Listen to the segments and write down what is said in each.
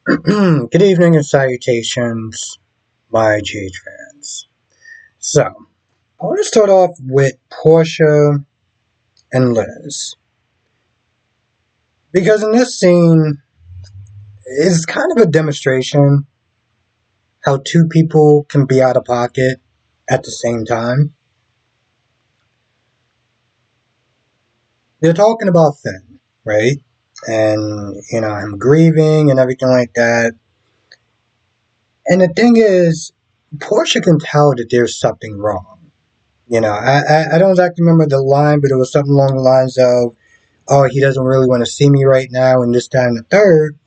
Good evening and salutations, my GH fans. So, I want to start off with Porsha and Liz. Because in this scene, it's kind of a demonstration how two people can be out of pocket at the same time. They're talking about Finn, right? And, him grieving and everything like that. And the thing is, Porsha can tell that there's something wrong. I don't exactly remember the line, but it was something along the lines of, oh, he doesn't really want to see me right now, and this, that, and the third.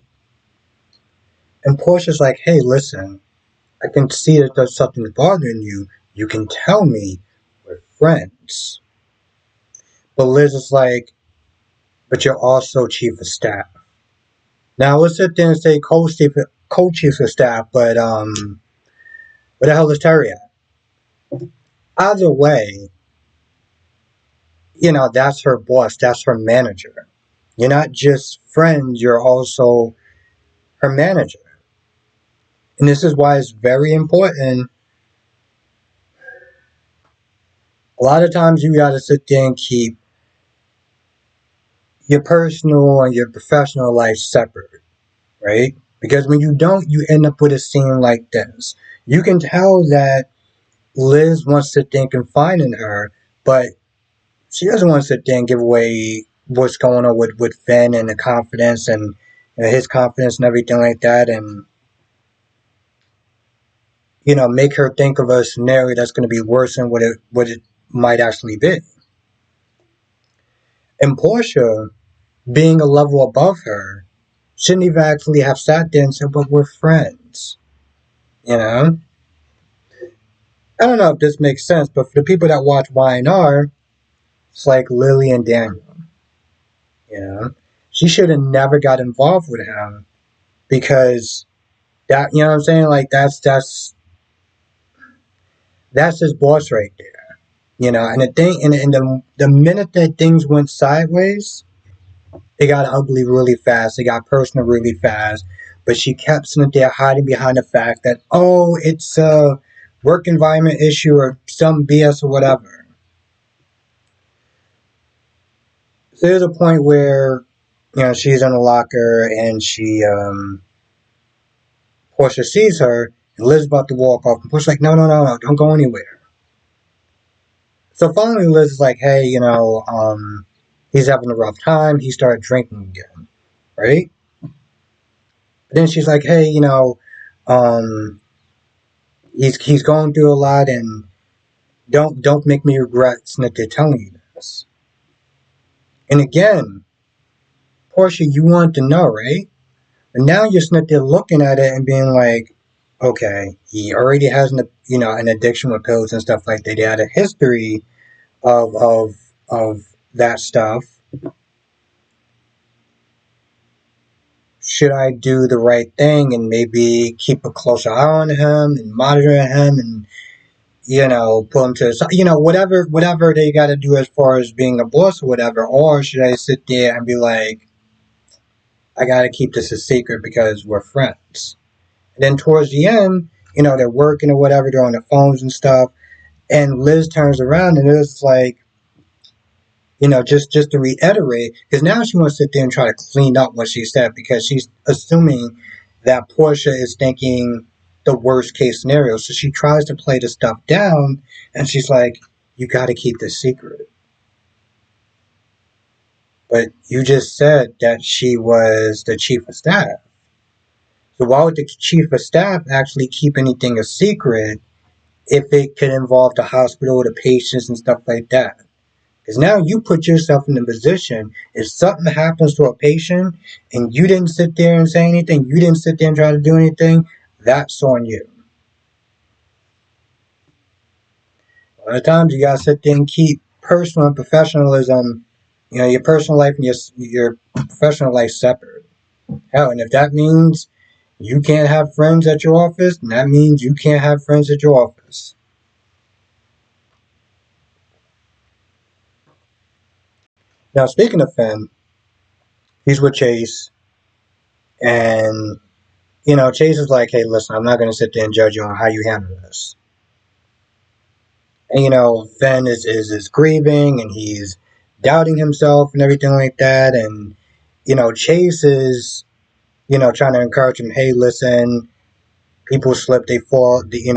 And Portia's like, hey, listen, I can see that there's something bothering you. You can tell me. We're friends. But Liz is like, but you're also chief of staff. Now, let's sit there and say co-chief of staff, but where the hell is Terry at? Either way, that's her boss, that's her manager. You're not just friends, you're also her manager. And this is why it's very important. A lot of times you gotta sit there and keep your personal and your professional life separate, right? Because when you don't, you end up with a scene like this. You can tell that Liz wants to sit there and confide in her, but she doesn't want to sit there and give away what's going on with Finn and the confidence and his confidence and everything like that, and make her think of a scenario that's going to be worse than what it might actually be. And Portia, being a level above her, shouldn't even actually have sat there and said, but we're friends. You know? I don't know if this makes sense, but for the people that watch YNR, it's like Lily and Daniel. You know? She should have never got involved with him because that, you know what I'm saying? Like that's his boss right there. And the thing, and the minute that things went sideways, it got ugly really fast. It got personal really fast. But she kept sitting there hiding behind the fact that, oh, it's a work environment issue or some BS or whatever. So there's a point where, she's in a locker and Portia sees her and Liz's about to walk off. And Portia's like, no, don't go anywhere. So finally Liz is like, hey, he's having a rough time. He started drinking again, right? But then she's like, hey, he's going through a lot, and don't make me regret Snicker telling you this. And again, Portia, you want to know, right? But now you're sitting there looking at it and being like, okay, he already has an addiction with pills and stuff like that. They had a history of that stuff. Should I do the right thing and maybe keep a closer eye on him and monitor him and pull him to the side, whatever they got to do as far as being a boss or whatever, or should I sit there and be like, I got to keep this a secret because we're friends? And then towards the end, they're working or whatever, they're on their phones and stuff, and Liz turns around and it's like, just to reiterate, because now she wants to sit there and try to clean up what she said because she's assuming that Portia is thinking the worst case scenario. So she tries to play the stuff down and she's like, you got to keep this secret. But you just said that she was the chief of staff. So why would the chief of staff actually keep anything a secret if it could involve the hospital, the patients, and stuff like that? Because now you put yourself in the position, if something happens to a patient and you didn't sit there and say anything, you didn't sit there and try to do anything, that's on you. A lot of times you gotta sit there and keep personal and professionalism, your personal life and your professional life separate. Hell, and if that means you can't have friends at your office, then that means you can't have friends at your office. Now, speaking of Finn, he's with Chase, and Chase is like, hey, listen, I'm not going to sit there and judge you on how you handle this. And, Finn is grieving and he's doubting himself and everything like that. And, Chase is, trying to encourage him, hey, listen, people slip, they fall, he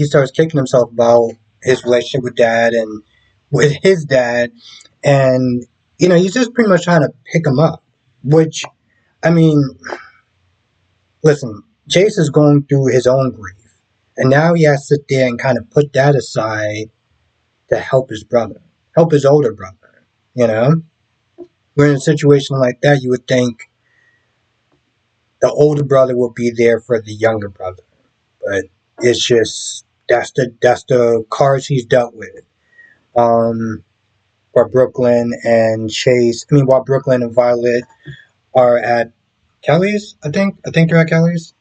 starts kicking himself about his relationship with dad and with his dad. And, he's just pretty much trying to pick him up, which, I mean, listen, Chase is going through his own grief. And now he has to sit there and kind of put that aside to help his brother, help his older brother, you know? Where in a situation like that, you would think the older brother will be there for the younger brother. But it's just, that's the cards he's dealt with. While Brooklyn and Chase, while Brooklyn and Violet are at Kelly's, I think they're at Kelly's.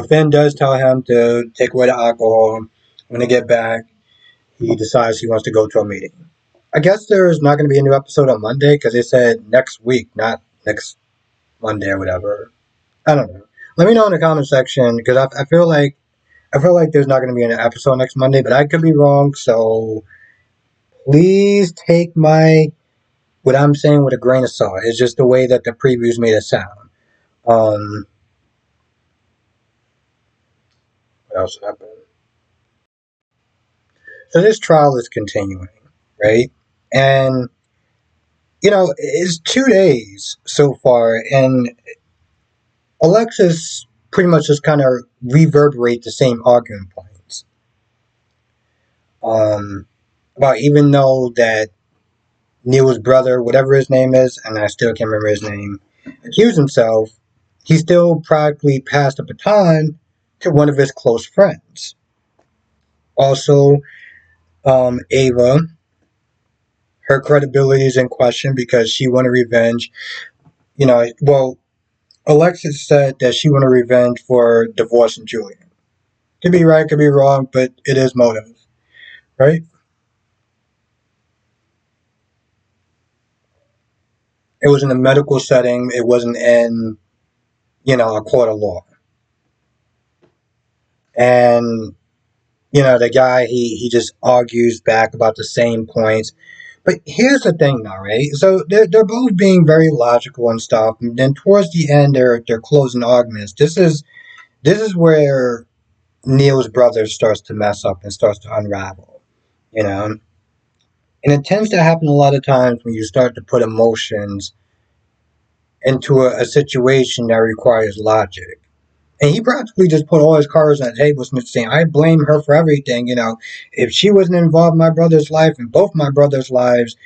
Finn does tell him to take away the alcohol. When they get back, he decides he wants to go to a meeting. I guess there's not going to be a new episode on Monday because they said next week, not next Monday or whatever. I don't know. Let me know in the comment section because I feel like there's not going to be an episode next Monday, but I could be wrong. So please take what I'm saying with a grain of salt. It's just the way that the previews made it sound. What else happened? So this trial is continuing, right? And it's 2 days so far, and Alexis pretty much just kind of reverberate the same argument points. About even though that Neil's brother, whatever his name is, and I still can't remember his name, accused himself, he still practically passed the baton to one of his close friends. Also, Ava, her credibility is in question because she wanted revenge. Well, Alexis said that she wanted revenge for divorcing Julian. Could be right, could be wrong, but it is motive, right? It was in a medical setting. It wasn't in, a court of law. And, the guy, he just argues back about the same points. But here's the thing now, right? So they're both being very logical and stuff. And then towards the end, they're closing arguments. This is where Neil's brother starts to mess up and starts to unravel, you know? And it tends to happen a lot of times when you start to put emotions into a situation that requires logic. And he practically just put all his cards on the table saying, I blame her for everything. If she wasn't involved in my brother's life and both my brother's lives,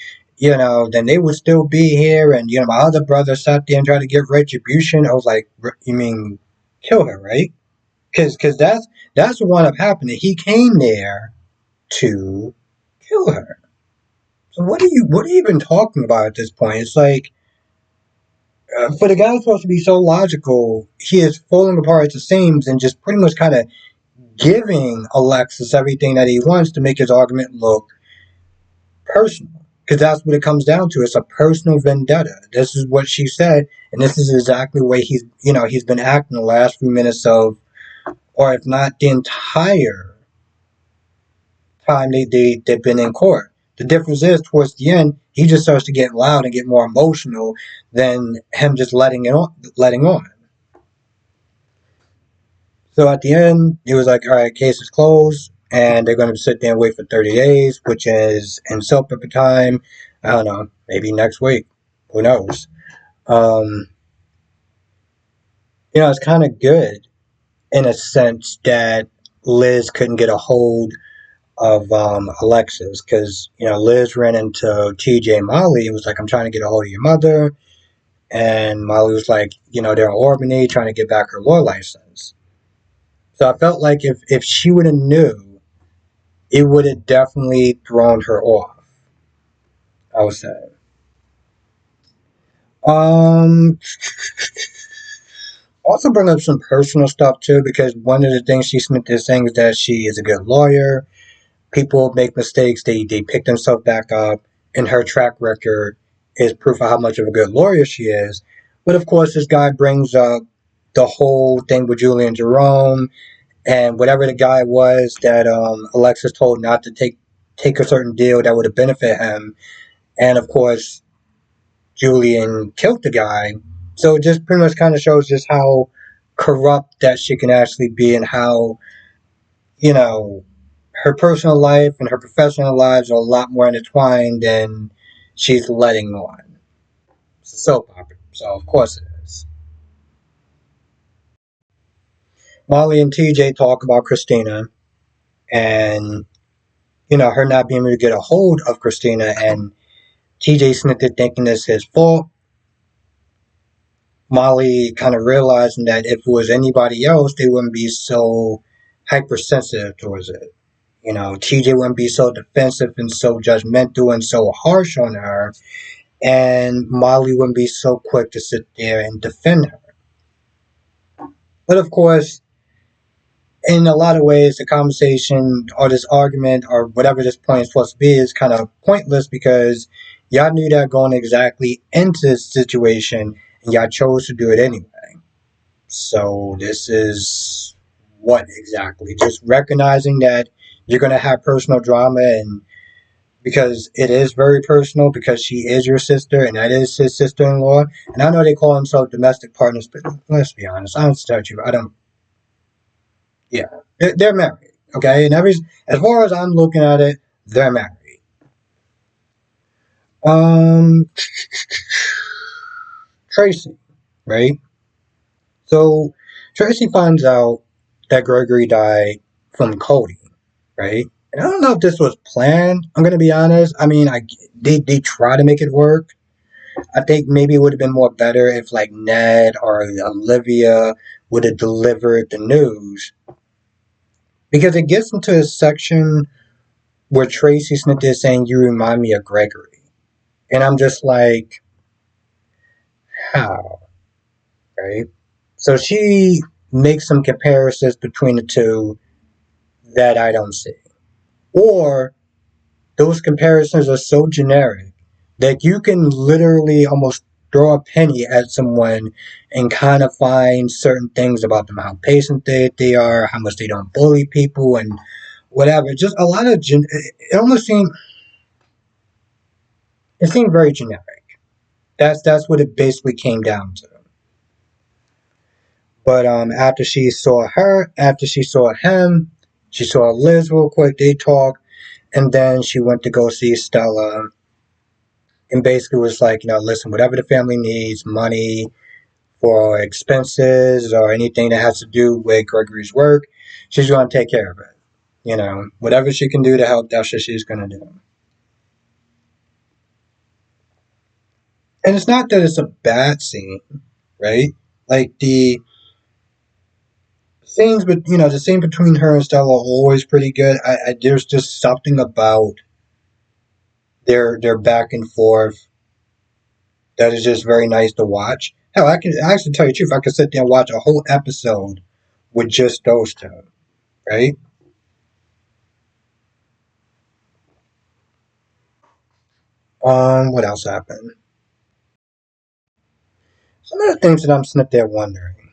then they would still be here. And, my other brother sat there and tried to get retribution. I was like, you mean kill her, right? Because that's what wound up happening. He came there to kill her. So what are you even talking about at this point? It's like, for the guy who's supposed to be so logical, he is falling apart at the seams and just pretty much kind of giving Alexis everything that he wants to make his argument look personal. Because that's what it comes down to. It's a personal vendetta. This is what she said, and this is exactly the way he's been acting the last few minutes of, or if not the entire time they've been in court. The difference is, towards the end, he just starts to get loud and get more emotional than him just letting on. So at the end, he was like, all right, case is closed, and they're going to sit there and wait for 30 days, which is in soap opera time. I don't know, maybe next week. Who knows? It's kind of good in a sense that Liz couldn't get a hold of Alexis because, Liz ran into TJ and Molly and was like, I'm trying to get a hold of your mother. And Molly was like, they're in Albany trying to get back her law license. So I felt like if she would have knew, it would have definitely thrown her off, I would say. Also bring up some personal stuff too, because one of the things she is saying is that she is a good lawyer. People make mistakes, they pick themselves back up. and her track record is proof of how much of a good lawyer she is. But of course, this guy brings up the whole thing with Julie and Jerome and whatever the guy was that Alexis told not to take a certain deal that would have benefited him. And of course, Julian killed the guy. So it just pretty much kind of shows just how corrupt that she can actually be and how, you know, her personal life and her professional lives are a lot more intertwined than she's letting on. It's a soap opera, so of course it is. Molly and TJ talk about Christina and, her not being able to get a hold of Christina and TJ Snither thinking it's his fault. Molly kind of realizing that if it was anybody else, they wouldn't be so hypersensitive towards it. TJ wouldn't be so defensive and so judgmental and so harsh on her, and Molly wouldn't be so quick to sit there and defend her. But of course, in a lot of ways, the conversation or this argument or whatever this point is supposed to be is kind of pointless because y'all knew that going exactly into this situation and y'all chose to do it anyway. So this is what exactly? Just recognizing that you're going to have personal drama and because it is very personal because she is your sister and that is his sister-in-law. And I know they call themselves domestic partners, but let's be honest. I don't touch you. I don't. Yeah, they're married. Okay, and as far as I'm looking at it, they're married. Um, Tracy, right? So Tracy finds out that Gregory died from Cody, right? And I don't know if this was planned. I'm gonna be honest. I mean, they try to make it work. I think maybe it would have been more better if like Ned or Olivia would have delivered the news because it gets into a section where Tracy Smith is saying you remind me of Gregory, and I'm just like, how, right? So she makes some comparisons between the two that I don't see, or those comparisons are so generic that you can literally almost throw a penny at someone and kind of find certain things about them, how patient they are, how much they don't bully people, and whatever. Just a lot of it almost seemed very generic. That's what it basically came down to. But after she saw him, she saw Liz real quick. They talked, and then she went to go see Stella, and basically was like, listen, whatever the family needs, money for expenses or anything that has to do with Gregory's work, she's going to take care of it. Whatever she can do to help, that's what she's going to do. And it's not that it's a bad scene, right? Like scenes, but the scene between her and Stella are always pretty good. There's just something about their back and forth that is just very nice to watch. Hell, I can actually tell you the truth. I could sit there and watch a whole episode with just those two, right? What else happened? Some of the things that I'm sitting there wondering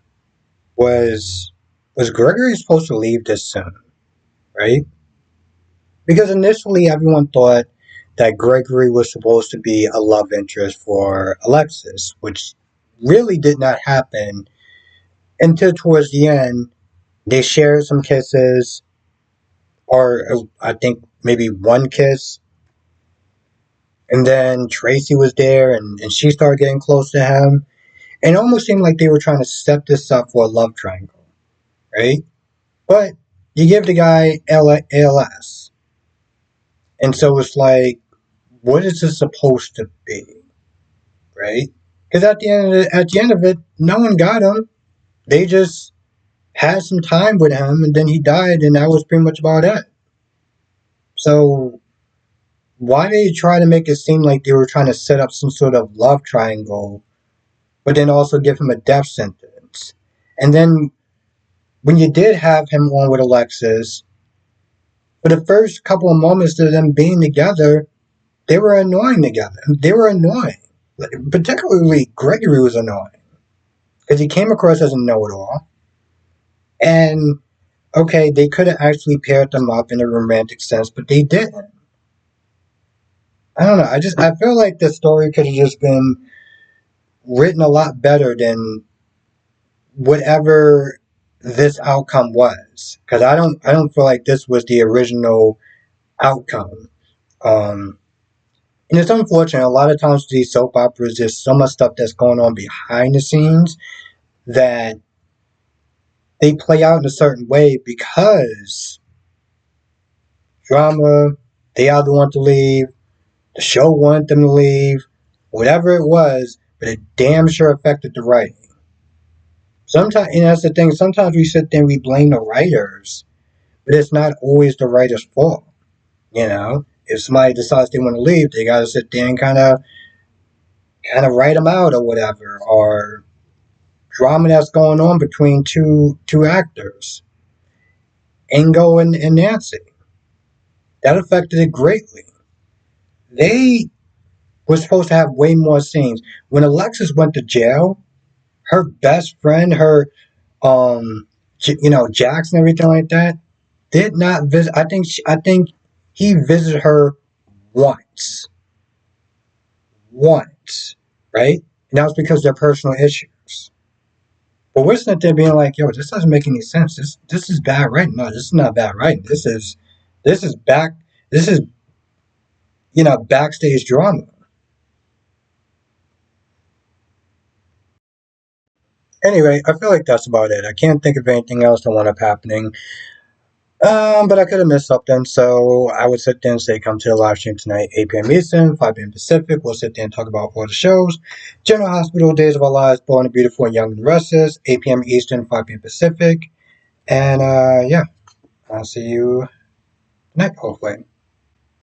was was Gregory supposed to leave this soon, right? Because initially everyone thought that Gregory was supposed to be a love interest for Alexis, which really did not happen until towards the end. They shared some kisses, or I think maybe one kiss, and then Tracy was there and she started getting close to him. And it almost seemed like they were trying to set this up for a love triangle, right? But you give the guy ALS. And so it's like, what is this supposed to be, right? Because at the end of it, no one got him. They just had some time with him, and then he died, and that was pretty much about it. So why did they try to make it seem like they were trying to set up some sort of love triangle, but then also give him a death sentence? And then when you did have him on with Alexis, for the first couple of moments of them being together, They were annoying together. They were annoying. Particularly Gregory was annoying because he came across as a know-it-all. And okay, they could have actually paired them up in a romantic sense, but they didn't. I don't know. I feel like the story could have just been written a lot better than whatever this outcome was. Because I don't feel like this was the original outcome. Um, and it's unfortunate. A lot of times with these soap operas, there's so much stuff that's going on behind the scenes that they play out in a certain way because drama, they either want to leave, the show wanted them to leave, whatever it was, but it damn sure affected the writing. Sometimes, and that's the thing, sometimes we sit there and we blame the writers, but it's not always the writer's fault. You know, if somebody decides they want to leave, they got to sit there and kind of write them out or whatever, or drama that's going on between two actors, Ingo and Nancy. That affected it greatly. They were supposed to have way more scenes. When Alexis went to jail, her best friend, her Jax and everything like that, did not visit. I think he visited her once, once, right? And that was because of their personal issues. But we're sitting there being like, "Yo, this doesn't make any sense. This is bad writing. No, this is not bad writing. This is back. This is backstage drama." Anyway, I feel like that's about it. I can't think of anything else that wound up happening. But I could have missed something, so I would sit there and say, come to the live stream tonight, 8 p.m. Eastern, 5 p.m. Pacific. We'll sit there and talk about all the shows. General Hospital, Days of Our Lives, Born and Beautiful and Young and Restless, 8 p.m. Eastern, 5 p.m. Pacific. And yeah, I'll see you tonight, hopefully.